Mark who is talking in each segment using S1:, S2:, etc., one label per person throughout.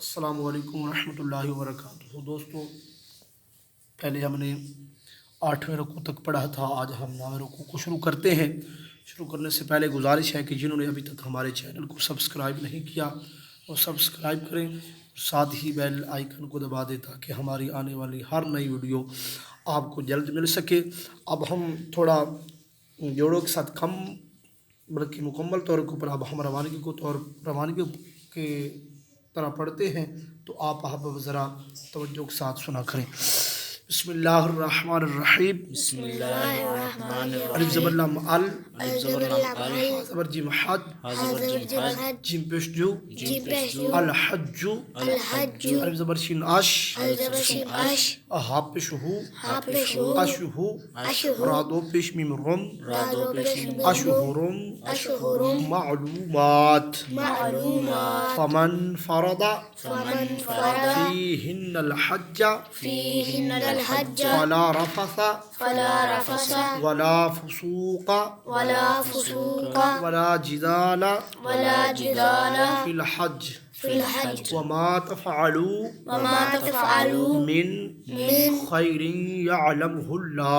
S1: अस्सलामु अलैकुम रहमतुल्लाहि व बरकातुहू। दोस्तों, पहले हमने 8वें रुकू तक पढ़ा था। आज हम 9वें रुकू को शुरू करते हैं। शुरू करने से पहले गुजारिश है कि जिन्होंने अभी तक हमारे चैनल को सब्सक्राइब नहीं किया वो सब्सक्राइब करें, साथ ही बेल आइकन को दबा दें ताकि हमारी आने वाली हर नई वीडियो आपको जल्द मिल सके। अब हम थोड़ा जोड़ों के साथ कम बल्कि मुकम्मल तौर के ऊपर अब हम रवानगी के तरह पढ़ते हैं, तो आप ज़रा तवज्जो के साथ सुना करें। बिस्मिल्लाहिर्रहमानिर्रहीम। अलिफ ज़बर लाम अल, ज़बर जीम हद, जीम पेश जू, अल हज्जु, अलिफ ज़बर शीन अश, हा पेश हु, अशहु, रा दो पेश मीम रुम, अशहुरुम, मालूमात, फमन फरदा फीहिन्नल हज्जा फला रफसा वला फुसूका वला जिदाला फिल हज्ज वमा तफ़अलू मिन खैरिन यअलमुहुल्लाह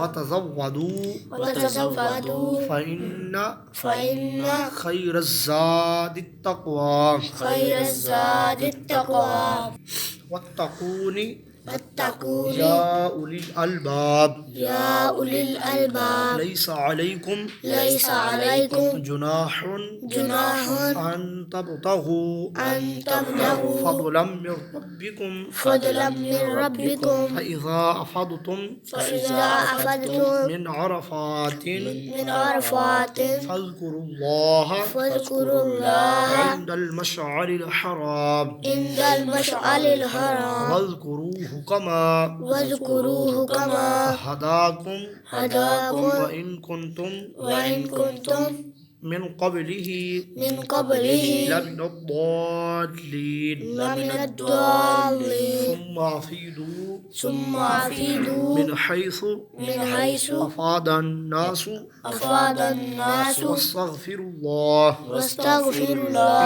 S1: वतज़व्वदू फ़इन्न खैरज़्ज़ादित तक़वा वत्तक़ूनी या उलिल अलबाब लैसा अलैकुम जुनाहुन अन तबतगू फ़ज़लन मिन रब्बिकुम फ़इज़ा अफ़दतुम मिन अरफ़ातिन फ़ज़्कुरुल्लाह इंदल मशअरिल हराम वज़्कुरूहु कमा हदाकुम व इन कुंतुम मिन क़ब्लिही लमिनद्दाल्लीन सुम्मा अफ़ीदू मिन हैसु अफ़ादन नासु वस्तग़फिरुल्लाह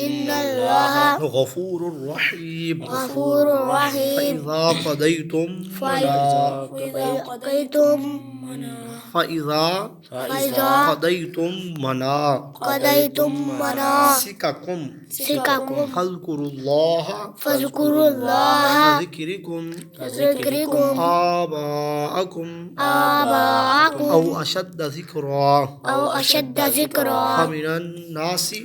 S1: इन्नल्लाह गफ़ूरुर रहीम। फ़इज़ा क़दयतुम मनासिककुम फ़ज़्कुरुल्लाह कज़िक्रिकुम आबाअकुम औ अशद्द ज़िक्रा फ़मिनन नासि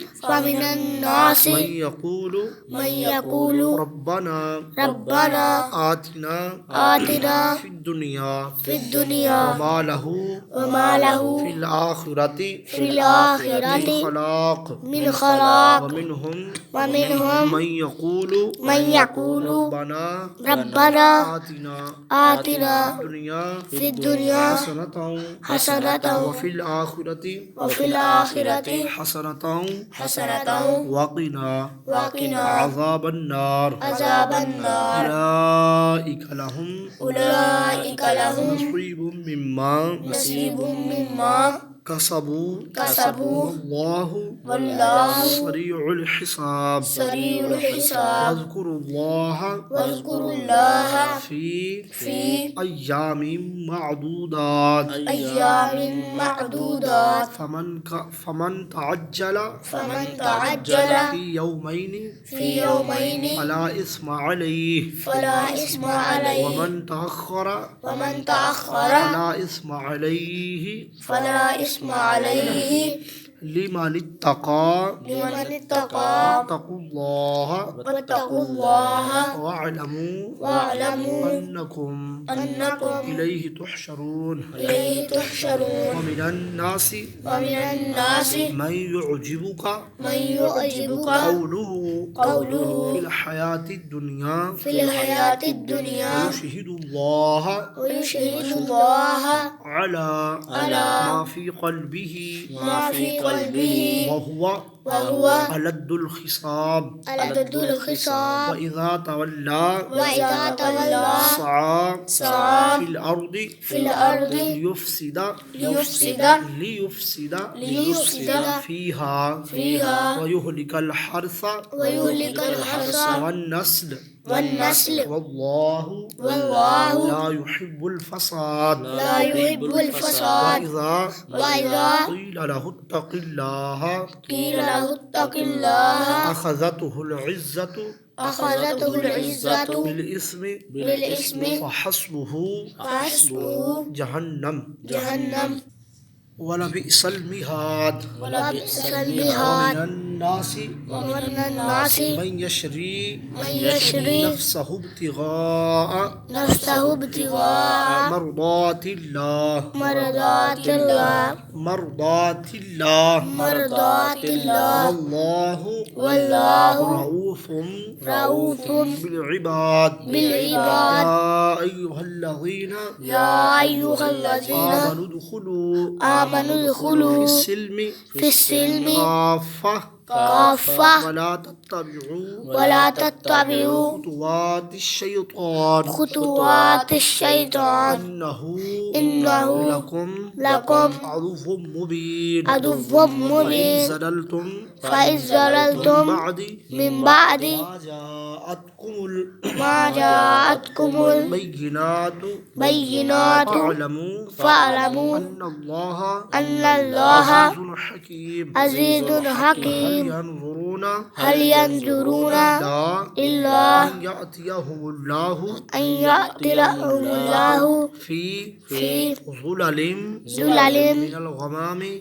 S1: मन यक़ूलु रब्बना आतिना फ़िद दुनिया वमा लहू फ़िल आखिरति मिन खलाक़ वमिनहुम मन यक़ूलु रब्बना आतिना फ़िद दुनिया हसनतन वफ़िल आखिरति हसनतन वक़िना अज़ाबन नार उलाइका लहुम नसीबुम मिम्मा कसबू वल्लाहु सरीउल हिसाब वज़्कुरुल्लाह फ़ी अय्यामिन मअदूदात फमन तअज्जला फ़ी यौमैनि फला इस्मा अलैहि वमन तअख़्ख़रा फला इस्मा अलैहि लिमन इत्तक़ा वत्तक़ुल्लाह वअलमू अन्नकुम इलैहि तुहशरून वमिनन नासि मन युअजिबुका क़ौलुहु फ़िल हयातिद दुनिया वयुशहिदुल्लाह अला मा फ़ी क़ल्बिही वहुवा अलद्दुल खिसाब व इज़ा तवल्ला सआ फिल अर्दि लियुफ्सिदा फीहा व युहलिकल हर्सा वन नस्ल वल्लाहु ला युहिब्बुल फसाद व इज़ा क़ीला लहु इत्तक़िल्लाह अख़ज़तहुल इज़्ज़तु बिल इस्मि फ़हस्बुहु जहन्नम वलबिअसल मिहाद वमिनन नासि मन यशरी नफ्सहु इब्तिगाअ मरदातिल्लाह वल्लाहु रऊफ़ुम बिल इबाद या अय्युहल्लज़ीना आमनु दुखुलू फिस्सिल्मि काफ़ा वला तत्तबिउ खुतुवातिश शैतान इन्नहु लकुम अदुव्वुम मुबीन फ़इज़ ज़ललतुम मिन बअदि मा जाअतकुमुल बय्यिनातु फ़अलमू अन्नल्लाह अज़ीज़ुन हकीम हल यंजुरूना इल्ला अन यअतियहुमुल्लाहु फी ज़ुललिम मिनल गमामि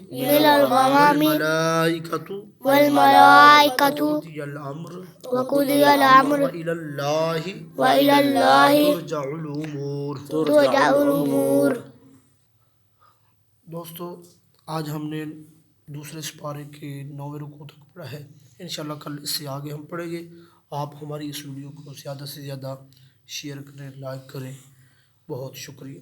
S1: वल मलाइकतु व कुदियल अम्र व इलल्लाहि तुरजउल उमूर। दोस्तों, आज हमने दूसरे सिपारे के 9वें रुकू तक पढ़ा है। इंशाल्लाह कल इससे आगे हम पढ़ेंगे। आप हमारी इस वीडियो को ज़्यादा से ज़्यादा शेयर करें, लाइक करें। बहुत शुक्रिया।